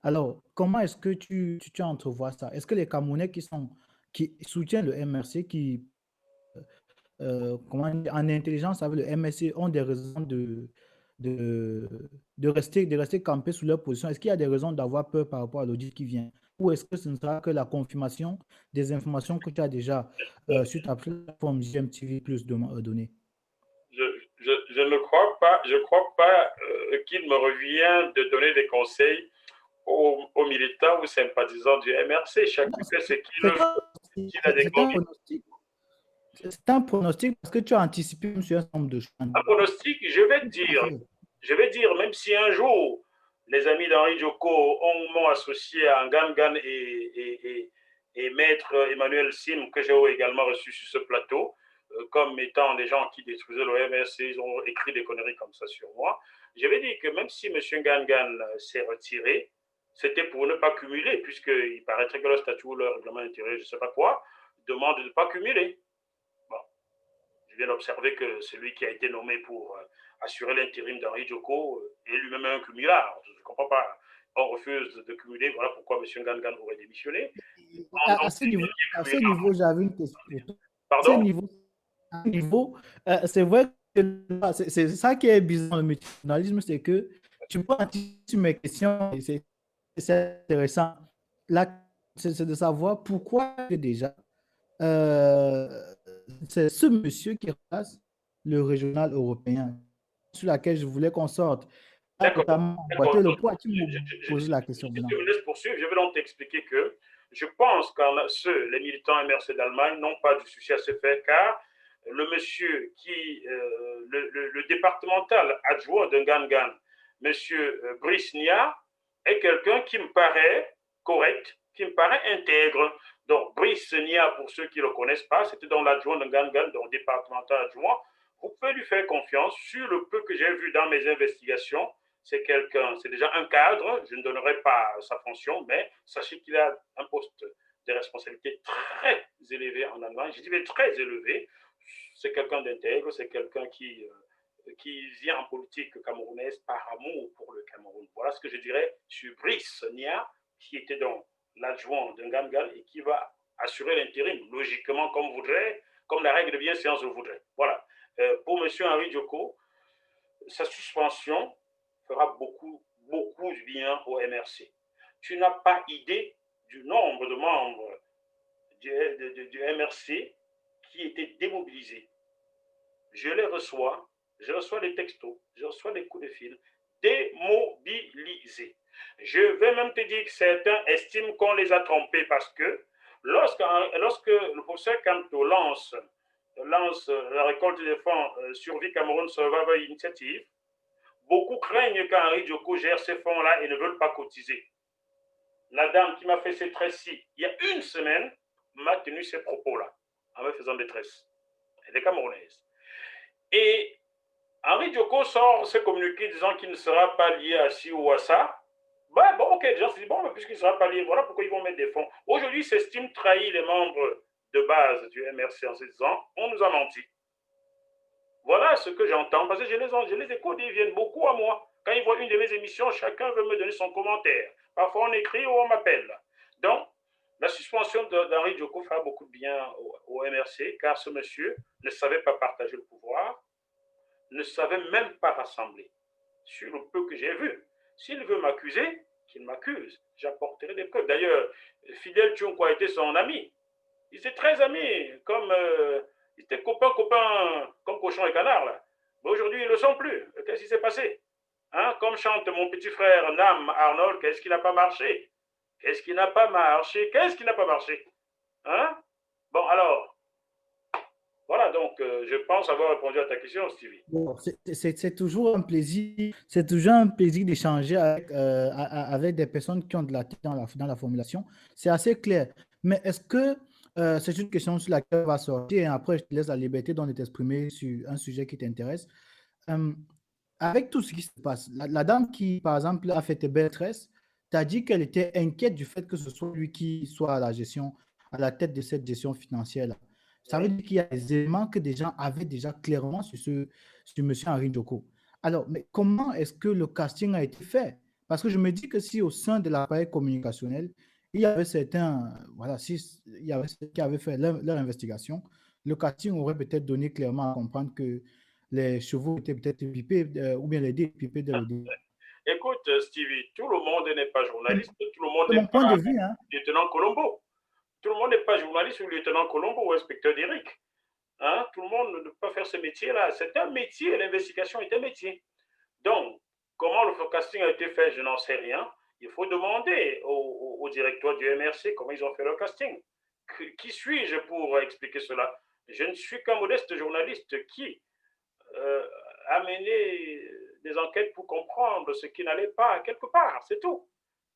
Alors, comment est-ce que tu entrevois ça? Est-ce que les Camerounais qui soutiennent le MRC, comment dire, en intelligence avec le MSC ont des raisons de, de rester campés sous leur position? Est-ce qu'il y a des raisons d'avoir peur par rapport à l'audit qui vient? Ou est-ce que ce ne sera que la confirmation des informations que tu as déjà sur ta plateforme GMTV Plus données? Je ne crois pas, qu'il me revient de donner des conseils aux militants ou sympathisants du MRC. Chacun fait ce qu'il veut. S'il a des C'est un convictions. pronostic. C'est un pronostic parce que tu as anticipé sur un certain nombre de choses. Un pronostic, je vais dire, même si un jour les amis d'Henri Djoko m'ont associé à Ngangan et Maître Emmanuel Sim, que j'ai également reçu sur ce plateau, comme étant des gens qui détruisaient l'OMRC, ils ont écrit des conneries comme ça sur moi. Je vais dire que même si M. Ngangan s'est retiré, c'était pour ne pas cumuler, puisqu'il paraîtrait que le statut ou le règlement intérieur, je ne sais pas quoi, demande de ne pas cumuler. Bon, je viens d'observer que celui qui a été nommé pour assurer l'intérim d'Henri Djoko est lui-même un cumulard. Je ne comprends pas. On refuse de cumuler. Voilà pourquoi M. Ngangan aurait démissionné. À ce niveau, j'avais une question pour toi. Pardon? À ce niveau, c'est vrai que c'est ça qui est bizarre dans le métier de journalisme, c'est que tu peux anticiper sur mes questions et c'est intéressant. Là, c'est de savoir pourquoi déjà euh, c'est ce monsieur qui remplace le régional européen sur laquelle je voulais qu'on sorte. Pas D'accord. totalement emboîté le poids. Tu me poses la question Si maintenant. tu me laisses poursuivre, je vais donc t'expliquer que je pense que les militants MRC d'Allemagne, n'ont pas de souci à se faire car le monsieur le départemental adjoint de Ngangan, monsieur Brice Nia, est quelqu'un qui me paraît correct, qui me paraît intègre. Donc, Brice Nia, pour ceux qui ne le connaissent pas, c'était dans l'adjoint de Ngangan, donc départemental adjoint. Vous pouvez lui faire confiance sur le peu que j'ai vu dans mes investigations. C'est déjà un cadre, je ne donnerai pas sa fonction, mais sachez qu'il a un poste de responsabilité très élevé en Allemagne. Je dis mais très élevé. C'est quelqu'un d'intègre, c'est quelqu'un qui vient en politique camerounaise par amour pour le Cameroun. Voilà ce que je dirais sur Brice Nia, qui était donc l'adjoint de Ngangan et qui va assurer l'intérim, logiquement comme la règle de bienséance le voudrait. Voilà. Pour M. Henri Djoko, sa suspension fera beaucoup de bien au MRC. Tu n'as pas idée du nombre de membres du MRC qui étaient démobilisés. Je reçois des textos, je reçois des coups de fil, démobilisés. Je vais même te dire que certains estiment qu'on les a trompés parce que lorsque le professeur Camto lance la récolte des fonds Survie Cameroun Survival Initiative, beaucoup craignent qu'Henri Djoko gère ces fonds-là et ne veulent pas cotiser. La dame qui m'a fait ces tresses-ci, il y a une semaine, m'a tenu ces propos-là, en me faisant des tresses. Elle est camerounaise. Et Henri Djoko sort ce communiqué disant qu'il ne sera pas lié à ci ou à ça. Bah, bon, ok, les gens se disent, bon, mais puisqu'il ne sera pas lié, voilà pourquoi ils vont mettre des fonds. Aujourd'hui, ils s'estiment trahir les membres de base du MRC en se disant, on nous a menti. Voilà ce que j'entends, parce que je les écoute, ils viennent beaucoup à moi. Quand ils voient une de mes émissions, chacun veut me donner son commentaire. Parfois, on écrit ou on m'appelle. Donc, la suspension d'Henri Djoko fera beaucoup de bien au MRC, car ce monsieur ne savait pas partager le pouvoir, ne savait même pas rassembler. Sur le peu que j'ai vu, s'il veut m'accuser, qu'il m'accuse. J'apporterai des preuves. D'ailleurs, Fidel Tchounkwa était son ami. Ils étaient très amis, comme ils étaient copains, comme cochon et canard. Là. Mais aujourd'hui, ils ne le sont plus. Qu'est-ce qui s'est passé? Hein? Comme chante mon petit frère Nam Arnold, qu'est-ce qui n'a pas marché? Qu'est-ce qui n'a pas marché? Qu'est-ce qui n'a pas marché? Hein? Bon, alors, voilà, donc je pense avoir répondu à ta question, Stevie. Bon, c'est toujours un plaisir, c'est toujours un plaisir d'échanger avec des personnes qui ont de la tête dans la formulation. C'est assez clair. Mais est-ce que c'est une question sur laquelle on va sortir et après je te laisse la liberté de t'exprimer sur un sujet qui t'intéresse. Euh, Avec tout ce qui se passe, la dame qui, par exemple, a fait tes belles tresses, t'a dit qu'elle était inquiète du fait que ce soit lui qui soit à la tête de cette gestion financière-là. Ça veut dire qu'il y a des éléments que des gens avaient déjà clairement sur M. Henri Djoko. Alors, mais comment est-ce que le casting a été fait? Parce que je me dis que si au sein de l'appareil communicationnel, il y avait certains, voilà, si il y avait ceux qui avaient fait leur investigation, le casting aurait peut-être donné clairement à comprendre que les chevaux étaient peut-être pipés ou bien les dés pipés dès le début. Écoute, Stevie, tout le monde n'est pas journaliste, tout le monde C'est n'est mon point pas de vue, hein. lieutenant Colombo. Tout le monde n'est pas journaliste ou lieutenant Colombo ou inspecteur d'Éric. Hein? Tout le monde ne peut pas faire ce métier-là. C'est un métier, l'investigation est un métier. Donc, comment le forecasting a été fait, je n'en sais rien. Il faut demander au directoire du MRC comment ils ont fait le casting. Qui suis-je pour expliquer cela? Je ne suis qu'un modeste journaliste qui a mené des enquêtes pour comprendre ce qui n'allait pas quelque part, c'est tout.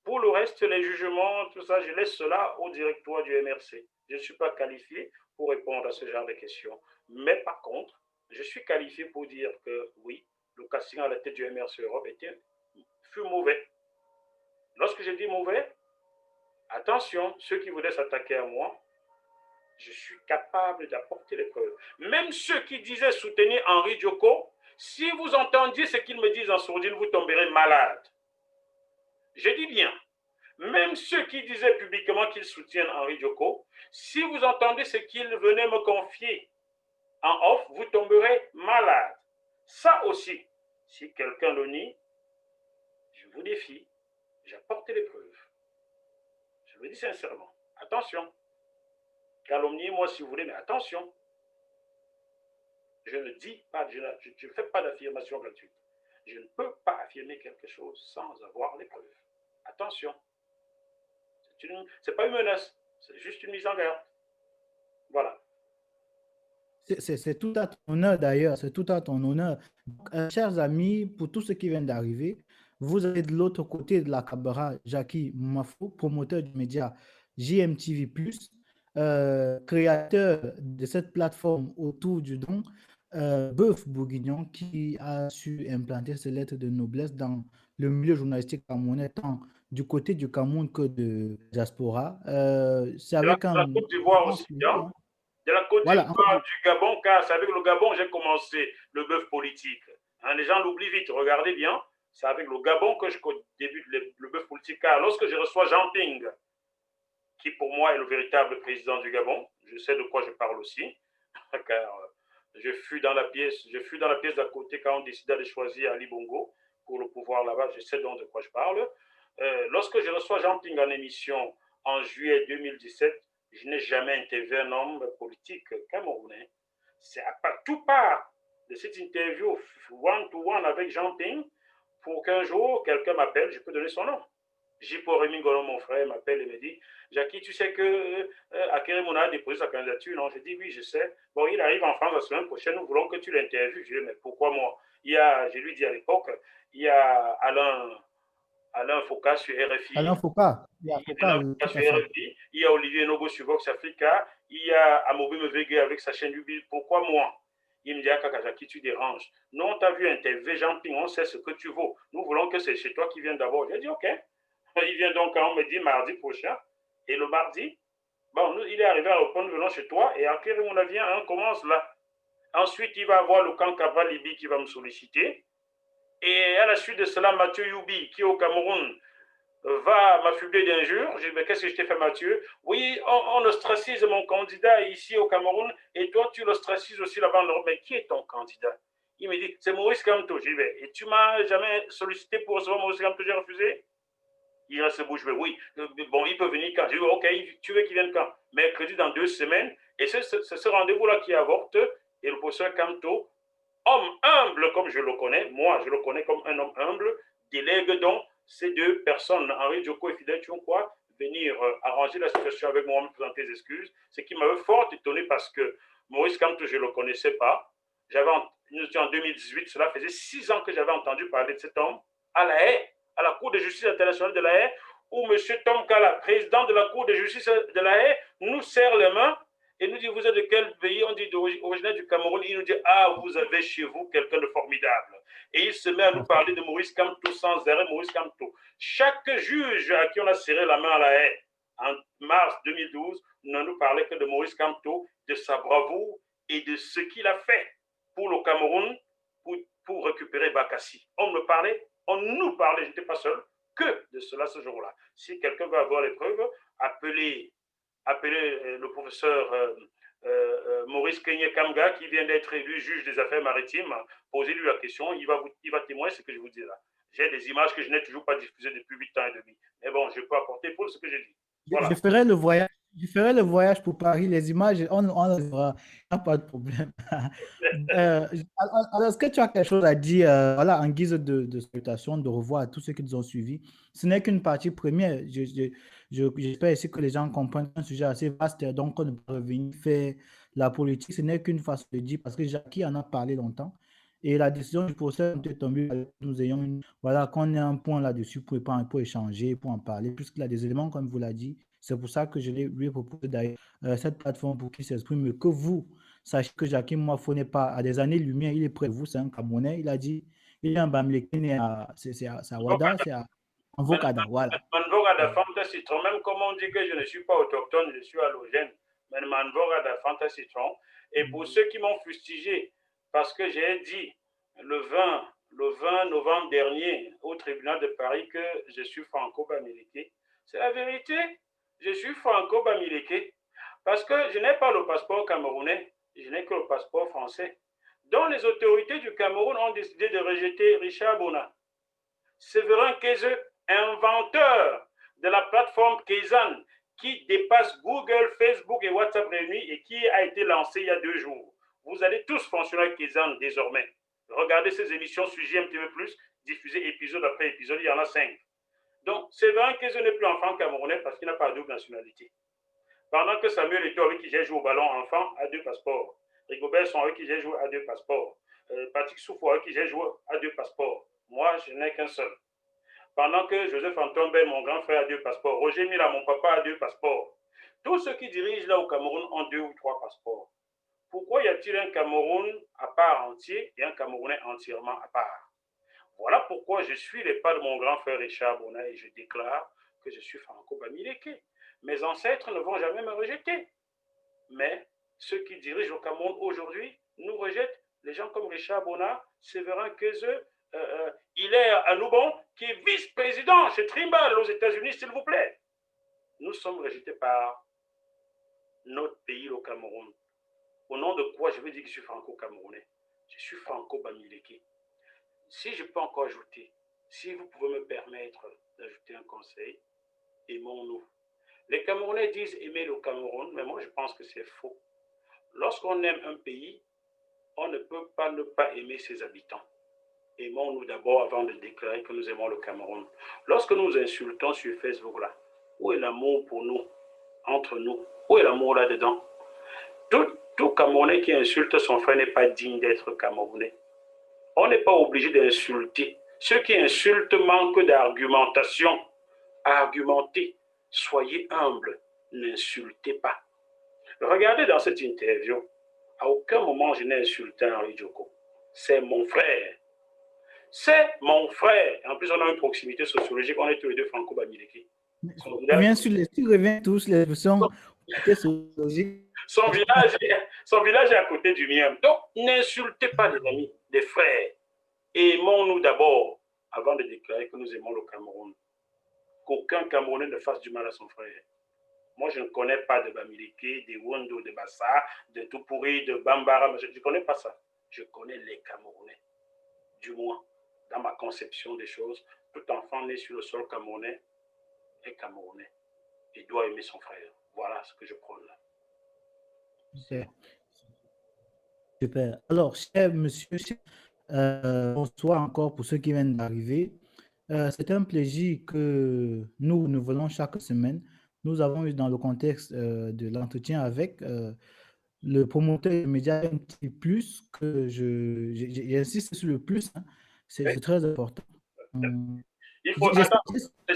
Pour le reste, les jugements, tout ça, je laisse cela au directoire du MRC. Je ne suis pas qualifié pour répondre à ce genre de questions. Mais par contre, je suis qualifié pour dire que oui, le casting à la tête du MRC Europe fut mauvais. Lorsque je dis mauvais, attention, ceux qui voulaient s'attaquer à moi, je suis capable d'apporter les preuves. Même ceux qui disaient soutenir Henri Djoko, si vous entendiez ce qu'ils me disent en sourdine, vous tomberez malade. Je dis bien, même ceux qui disaient publiquement qu'ils soutiennent Henri Djoko, si vous entendez ce qu'ils venaient me confier en off, vous tomberez malade. Ça aussi, si quelqu'un le nie, je vous défie, j'apporte les preuves. Je le dis sincèrement. Attention. Calomniez-moi si vous voulez, mais attention. Je ne dis pas, je ne fais pas d'affirmation gratuite. Je ne peux pas affirmer quelque chose sans avoir les preuves. Attention. Ce n'est pas une menace, c'est juste une mise en garde. Voilà. C'est tout à ton honneur d'ailleurs, c'est tout à ton honneur. Donc, chers amis, pour tous ceux qui viennent d'arriver, vous avez de l'autre côté de la caméra Jackie Mafo, promoteur du média JMTV+, créateur de cette plateforme autour du don, Bœuf Bourguignon, qui a su implanter ses lettres de noblesse dans le milieu journalistique camerounais, tant du côté du Cameroun que de diaspora. C'est avec de la Côte d'Ivoire aussi, hein? De la Côte Voilà. d'Ivoire, du Gabon, car c'est avec le Gabon que j'ai commencé le bœuf politique. Hein, les gens l'oublient vite, regardez bien. C'est avec le Gabon que je débute le bœuf politique, car lorsque je reçois Jean Ping, qui pour moi est le véritable président du Gabon, je sais de quoi je parle aussi, car je fus dans la pièce d'à côté quand on décida de choisir Ali Bongo pour le pouvoir là-bas, je sais donc de quoi je parle. Lorsque je reçois Jean Ping en émission en juillet 2017, je n'ai jamais interviewé un homme politique camerounais. C'est à tout part de cette interview one-to-one avec Jean Ping pour qu'un jour, quelqu'un m'appelle, je peux donner son nom. Jipo Rémi Golo, mon frère, m'appelle et me dit Jackie, tu sais que Akeremouna a déposé sa candidature, non? Je dis oui, je sais. Bon, il arrive en France la semaine prochaine, nous voulons que tu l'interviewes. Je dis mais pourquoi moi? Je lui dis à l'époque, il y a Alain Foucault sur RFI. Alain Foucault. Il y a Olivier Nogo sur Vox Africa. Il y a Amobi Mevege avec sa chaîne YouTube. Pourquoi moi? Il me dit, Jackie, tu déranges. Non, tu as vu interviewer Jean Ping, on sait ce que tu vaux. Nous voulons que c'est chez toi qui vienne d'abord. J'ai dit, OK. Il vient donc, quand on me dit, mardi prochain. Et le mardi, bon, il est arrivé à répondre, venons chez toi. Et à quel moment on vient, on commence là. Ensuite, il va avoir le camp Cabral Libi qui va me solliciter. Et à la suite de cela, Mathieu Youbi, qui est au Cameroun, va m'affubler d'injures. Je dis, mais qu'est-ce que je t'ai fait, Mathieu? Oui, on ostracise mon candidat ici au Cameroun et toi, tu l'ostracises aussi là-bas en Europe. Mais qui est ton candidat? Il me dit, c'est Maurice Kamto. Je dis, et tu m'as jamais sollicité pour recevoir Maurice Kamto? J'ai refusé. Il reste bouche bée. Oui, bon, il peut venir quand? Je dis, OK, tu veux qu'il vienne quand? Mercredi dans 2 semaines. Et c'est ce rendez-vous-là qui avorte. Et le professeur Kamto, homme humble comme je le connais, moi je le connais comme un homme humble, délègue donc ces 2 personnes, Henri Djoko et Fidel Tchonkwa, venir arranger la situation avec moi, me présenter des excuses, ce qui m'avait fort étonné parce que Maurice Kamto, je ne le connaissais pas. Nous étions en 2018, cela faisait 6 ans que j'avais entendu parler de cet homme à La Haye, à la Cour de justice internationale de La Haye, où M. Tom Kala, président de la Cour de justice de La Haye, nous serre les mains et nous dit, vous êtes de quel pays? On dit originaire du Cameroun. Il nous dit, vous avez chez vous quelqu'un de formidable. Et il se met à nous parler de Maurice Kamto sans arrêt, Maurice Kamto. Chaque juge à qui on a serré la main à La Haye, en mars 2012, ne nous parlait que de Maurice Kamto, de sa bravoure et de ce qu'il a fait pour le Cameroun, pour récupérer Bakassi. On nous parlait, je n'étais pas seul, que de cela ce jour-là. Si quelqu'un veut avoir les preuves, appelez le professeur Maurice Kenye Kamga, qui vient d'être élu juge des affaires maritimes. Posez-lui la question, il va témoigner ce que je vous dis là. J'ai des images que je n'ai toujours pas diffusées depuis 8 ans et demi. Mais bon, je peux apporter pour ce que j'ai dit. Voilà. Je ferai le voyage je ferai le voyage pour Paris. Les images, on le verra. Il n'y a pas de problème. Alors, est-ce que tu as quelque chose à dire voilà, en guise de salutation, de revoir à tous ceux qui nous ont suivis? Ce n'est qu'une partie première. J'espère ici que les gens comprennent un sujet assez vaste. Donc, on ne peut revenir faire la politique. Ce n'est qu'une façon de dire, parce que Jackie en a parlé longtemps. Et la décision du procès est tombée. Nous ayons voilà, qu'on ait un point là-dessus pour échanger, pour en parler, puisqu'il a des éléments, comme vous l'avez dit. C'est pour ça que lui ai proposé d'ailleurs cette plateforme pour qu'il s'exprime, mais que vous, sachez que Jackie Moafo n'est pas à des années-lumière, il est près de vous, c'est un Camerounais, il a dit, il est un Bamileke, c'est à Ouada, c'est à Vokada, voilà. Manvoga da Fanta Citron, même comme on dit que je ne suis pas autochtone, je suis allogène, mais Manvoga da Fanta Citron. Et pour ceux qui m'ont fustigé, parce que j'ai dit le 20 novembre dernier au tribunal de Paris que je suis franco-bamileke, c'est la vérité. Je suis franco-bamileke parce que je n'ai pas le passeport camerounais, je n'ai que le passeport français. Donc les autorités du Cameroun ont décidé de rejeter Richard Bona. Séverin Kézeux, inventeur de la plateforme Keysan, qui dépasse Google, Facebook et WhatsApp réunis et qui a été lancé il y a 2 jours. Vous allez tous fonctionner avec Keysan désormais. Regardez ces émissions sur JMTV+, diffusées épisode après épisode, il y en a 5. Donc, Séverin Kézeux n'est plus enfant camerounais parce qu'il n'a pas de double nationalité. Pendant que Samuel Eto'o, avec qui j'ai joué au ballon enfant, a 2 passeports. Rigobert Son, avec qui j'ai joué, a 2 passeports. Patrick Soufou, avec qui j'ai joué, a 2 passeports. Moi, je n'ai qu'un seul. Pendant que Joseph Antoine, mon grand frère, a 2 passeports. Roger Mila, mon papa, a 2 passeports. Tous ceux qui dirigent là au Cameroun ont 2 ou 3 passeports. Pourquoi y a-t-il un Cameroun à part entier et un Camerounais entièrement à part? Voilà pourquoi je suis les pas de mon grand frère Richard Bona et je déclare que je suis franco-bamileke. Mes ancêtres ne vont jamais me rejeter. Mais ceux qui dirigent au Cameroun aujourd'hui nous rejettent. Les gens comme Richard Bona, Séverin Kézeux, Hilaire Anoubon, qui est vice-président chez Trimble aux États-Unis, s'il vous plaît. Nous sommes rejetés par notre pays, le Cameroun. Au nom de quoi je veux dire que je suis franco-camerounais? Je suis franco-bamileke. Si je peux encore ajouter, si vous pouvez me permettre d'ajouter un conseil, aimons-nous. Les Camerounais disent aimer le Cameroun, mais moi je pense que c'est faux. Lorsqu'on aime un pays, on ne peut pas ne pas aimer ses habitants. Aimons-nous d'abord avant de déclarer que nous aimons le Cameroun. Lorsque nous insultons sur Facebook là, où est l'amour pour nous, entre nous? Où est l'amour là-dedans? Tout Camerounais qui insulte son frère n'est pas digne d'être Camerounais. On n'est pas obligé d'insulter. Ceux qui insultent manquent d'argumentation. Argumentez, soyez humble, n'insultez pas. Regardez dans cette interview, à aucun moment je n'ai insulté Henri Djoko. C'est mon frère. C'est mon frère. En plus, on a une proximité sociologique, on est tous les deux franco-bamileke. Tu reviens tous les versions sociologiques. Son village est à côté du mien. Donc, n'insultez pas les amis, les frères. Aimons-nous d'abord avant de déclarer que nous aimons le Cameroun. Qu'aucun Camerounais ne fasse du mal à son frère. Moi, je ne connais pas de Bamileke, de Wondo, de Bassa, de Tupuri, de Bambara. Je ne connais pas ça. Je connais les Camerounais. Du moins, dans ma conception des choses, tout enfant né sur le sol camerounais est Camerounais et doit aimer son frère. Voilà ce que je prône là. Super. Super. Alors, cher monsieur, bonsoir encore pour ceux qui viennent d'arriver. C'est un plaisir que nous venons chaque semaine. Nous avons eu dans le contexte de l'entretien avec le promoteur des médias MT+, que j'insiste sur le plus, hein, c'est très important. Il faut attendre.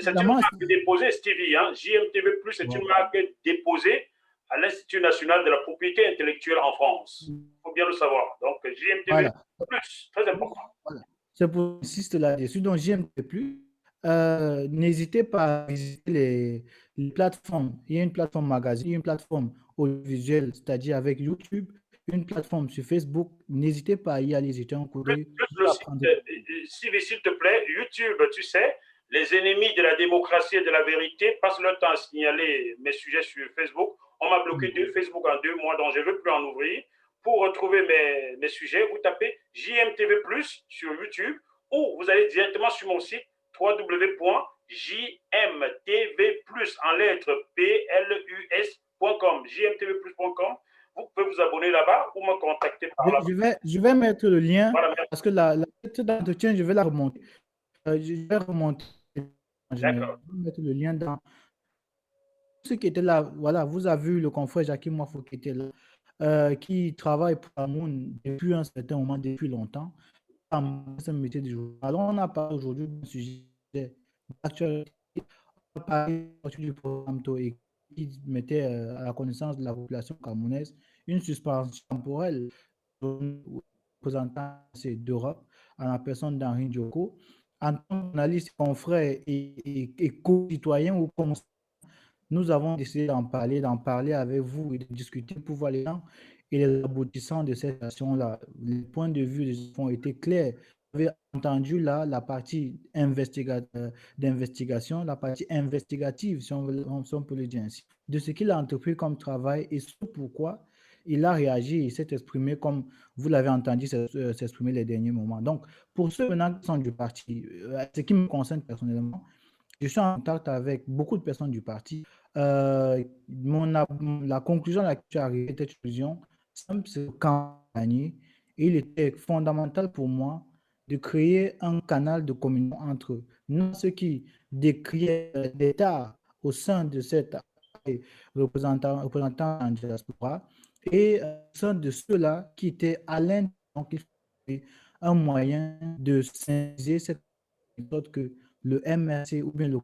C'est une marque déposée, Stevie. Hein? JMTV+, c'est une marque déposée à l'Institut national de la propriété intellectuelle en France. Il faut bien le savoir. Donc, JMTV+, très important. Voilà. C'est pour insister là-dessus. Donc, JMTV+, n'hésitez pas à visiter les plateformes. Il y a une plateforme magazine, une plateforme audiovisuelle, c'est-à-dire avec YouTube, une plateforme sur Facebook. N'hésitez pas à y aller jeter un coup d'œil. Stevie, s'il te plaît, YouTube, tu sais, les ennemis de la démocratie et de la vérité passent leur temps à signaler mes sujets sur Facebook. On m'a bloqué de Facebook en 2 mois, donc je ne veux plus en ouvrir. Pour retrouver mes sujets, vous tapez JMTV+, sur YouTube, ou vous allez directement sur mon site www.jmtv+, en lettres jmtvplus.com, jmtvplus.com. Vous pouvez vous abonner là-bas ou me contacter par là-bas. Je vais mettre le lien Voilà, merci. parce que la lettre d'entretien, je vais la remonter. Je vais remonter en général. D'accord. Je vais mettre le lien dans ceux qui étaient là. Voilà, vous avez vu le confrère Jackie Moifo qui était là, qui travaille pour Amoun depuis un certain moment, depuis longtemps. C'est un métier du jour. Alors, on a parlé aujourd'hui d'un sujet d'actualité. On a parlé du programme TOEIC qui mettait à la connaissance de la population camerounaise une suspension temporelle représentant d'Europe en la personne d'Henri Dioko. En tant qu'analyste, confrère et co-citoyen ou nous avons décidé d'en parler avec vous et de discuter pour voir les gens et les aboutissants de cette action-là. Les points de vue des gens ont été clairs. Vous avez entendu là la partie d'investigation, la partie investigative, si on peut le dire ainsi, de ce qu'il a entrepris comme travail et ce pourquoi il a réagi et s'est exprimé comme vous l'avez entendu s'exprimer les derniers moments. Donc, pour ceux maintenant qui sont du parti, ce qui me concerne personnellement, je suis en contact avec beaucoup de personnes du parti. La conclusion à laquelle je suis arrivé était une conclusion simple, c'est gagner. Et il était fondamental pour moi de créer un canal de communication entre nous, ceux qui décriaient l'État au sein de cette représentant en diaspora et au sein de ceux-là qui étaient à l'intérieur, donc il fallait un moyen de synthétiser cette méthode que le MRC ou bien le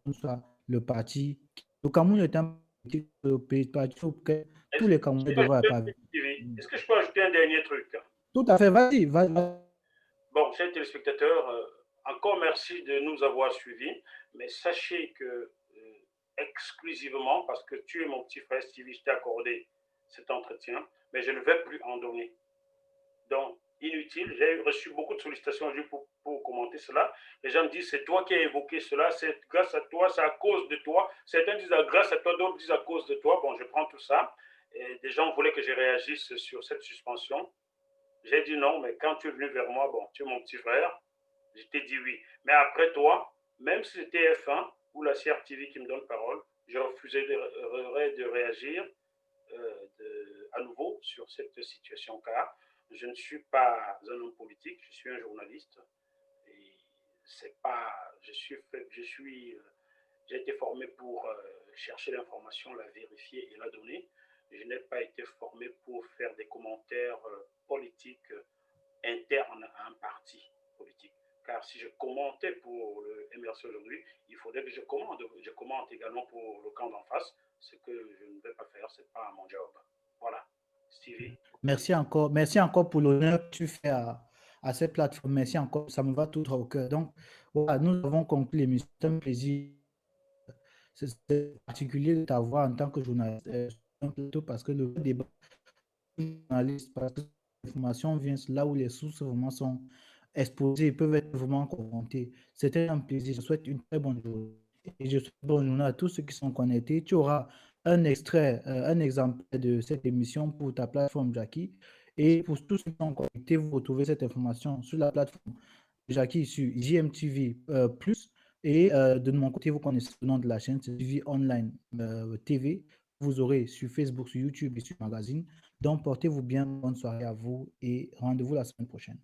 parti. Le Cameroun est un parti auquel tous les Camerounais devraient pas. Est-ce que je peux ajouter un dernier truc? Tout à fait, vas-y, vas-y. Bon, chers téléspectateurs, encore merci de nous avoir suivis, mais sachez que exclusivement, parce que tu es mon petit frère Stevie, je t'ai accordé cet entretien, mais je ne vais plus en donner. Donc, inutile. J'ai reçu beaucoup de sollicitations pour commenter cela. Les gens me disent, c'est toi qui as évoqué cela, c'est grâce à toi, c'est à cause de toi. Certains disent grâce à toi, d'autres disent à cause de toi. Bon, je prends tout ça. Et des gens voulaient que je réagisse sur cette suspension. J'ai dit non, mais quand tu es venu vers moi, bon, tu es mon petit frère, je t'ai dit oui. Mais après toi, même si c'était F1 ou la CRTV qui me donne parole, je refusais de réagir à nouveau sur cette situation, car je ne suis pas un homme politique, je suis un journaliste. Et c'est pas, j'ai été formé pour chercher l'information, la vérifier et la donner. Je n'ai pas été formé pour faire des commentaires politiques internes à un parti politique. Car si je commentais pour le MRC aujourd'hui, il faudrait que je commente également pour le camp d'en face, ce que je ne vais pas faire, ce n'est pas mon job. Voilà. Stevie. Merci encore pour l'honneur que tu fais à cette plateforme. Merci encore, ça me va tout droit au cœur. Donc, voilà, nous avons conclu l'émission. C'est un plaisir. C'est particulier de t'avoir en tant que journaliste, parce que le débat journaliste, parce que l'information vient là où les sources vraiment sont exposées et peuvent être vraiment confrontées. C'était un plaisir. Je souhaite une très bonne journée. Et je souhaite bonne journée à tous ceux qui sont connectés. Tu auras un extrait, un exemple de cette émission pour ta plateforme Jackie. Et pour tous ceux qui sont connectés, vous retrouvez cette information sur la plateforme Jackie sur JMTV Plus. Et de mon côté, vous connaissez le nom de la chaîne, c'est TV Online TV. Vous aurez sur Facebook, sur YouTube et sur Magazine. Donc, portez-vous bien. Bonne soirée à vous et rendez-vous la semaine prochaine.